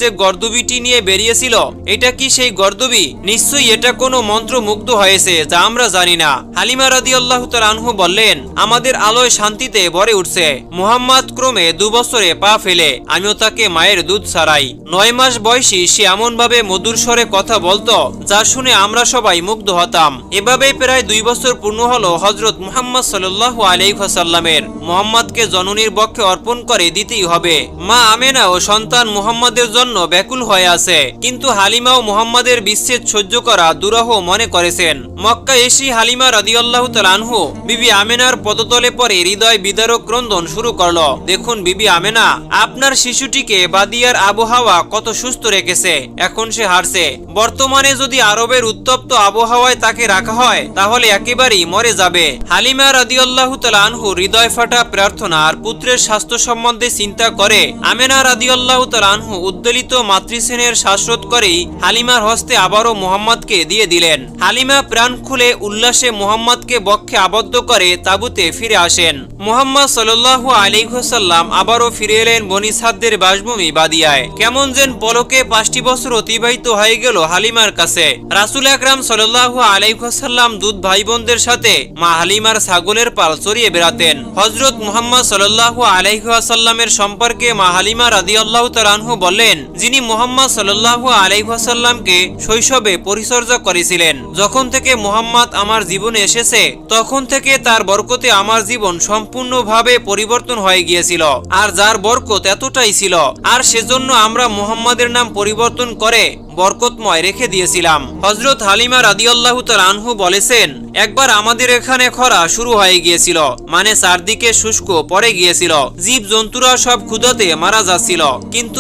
যে গর্দবিটি নিয়ে বেরিয়েছিল, এটা কি সেই গর্দবি? নিশ্চয়ই এটা কোনো মন্ত্রমুগ্ধ হয়েছে, যা আমরা জানি না। হালিমা রাদিয়াল্লাহু তাআলা আনহু বললেন, আমাদের আলোয় শান্তিতে ভরে উঠছে। মুহাম্মদ ক্রমে 2 বছরে পা ফেলে, আমিও তাকে মায়ের দুধ ছাড়াই। 9 মাস বয়সী সে এমন ভাবে মধুর স্বরে কথা বলতো, যা শুনে আমরা সবাই মুগ্ধ হতাম। এভাবেই প্রায় 2 বছর পূর্ণ হলো হযরত মুহাম্মদ সাল্লাল্লাহু আলাইহি ওয়াসাল্লামের। মুহাম্মদকে জননীর বক্ষে অর্পণ করে দিতেই হবে। মা আমেনা ও সন্তান মুহাম্মদের জন্য ব্যাকুল হয়ে আছে, কিন্তু হালিমাও মুহাম্মদের বিচ্ছেদ সহ্য করা দুরূহ মনে করেছেন। মক্কায় এসে হালিমা রাদিয়াল্লাহু তাআলা আনহু বিবি আমেনার পদতলে পরে হৃদয় বিদারক ক্রন্দন শুরু করলো। দেখুন বিবি আমেনা, আপনার শিশুটিকে বাদিয়ার আবহাওয়া কত সুস্থ রেখেছে, এখন সে হারছে। বর্তমানে যদি আরবের উত্তপ্ত আবহাওয়ায় তাকে রাখা হয়, তাহলে একেবারেই মরে যাবে। হালিমা রাদিয়াল্লাহু তাআলা আনহু হৃদয় ফাটা প্রার্থনা আর পুত্রের স্বাস্থ্য সম্বন্ধে চিন্তা করে আমেনা রাদিয়াল্লাহু তাআলা আনহু উদ্বেলিত মাতৃস্নেহের শ্বাসরোধ করেই হালিমার হস্তে আবারও মুহাম্মদকে দিয়ে দিলেন। হালিমা প্রাণ খুলে উল্লাসে মুহাম্মদকে বক্ষে আবদ্ধ করে তাঁবুতে ফিরে আসেন। মুহাম্মদ সাল্লাল্লাহু আলাইহি ওয়াসাল্লাম আবারও ফিরে এলেন বনি সাদদের বাসভূমি বাদিয়ায়। কেমন যেন পলকে 5টি বছর অতিবাহিত হয়ে গেল হালিমার কাছে। রাসূল আকরাম সাল্লাল্লাহু আলাইহি ওয়াসাল্লাম দুধ ভাই বোনদের সাথে মা হালিমার ছাগলের পাল চড়িয়ে বেড়াতেন। হযরত মুহাম্মদ সাল্লাল্লাহু আলাইহি ওয়াসাল্লামের সম্পর্কে মা হালিমা রাদিয়াল্লাহু তাআলা আনহু বললেন, যিনি মুহাম্মদ সাল্লাল্লাহু আলাইহি ওয়াসাল্লামকে শৈশবে পরিচর্যা করেছিলেন। যখন থেকে মুহাম্মদ আমার জীবনে এসেছে, তখন থেকে তার বরকতে আমার জীবন সম্পূর্ণভাবে পরিবর্তন হয়ে গিয়েছিল। আর যার বরকত এতটাই ছিল, আর সেজন্য আমরা মুহাম্মদের নাম পরিবর্তন করে বরকতময় রেখে দিয়েছিলাম। হযরত হালিমা রাদিয়াল্লাহু তাআলা আনহু বলেছেন, একবার আমাদের এখানে খরা শুরু হয়ে গিয়েছিল, মানে চারদিকে শুষ্ক পড়ে গিয়েছিল। জীব জন্তুরা সব ক্ষুধাতে মারা যাচ্ছিল, কিন্তু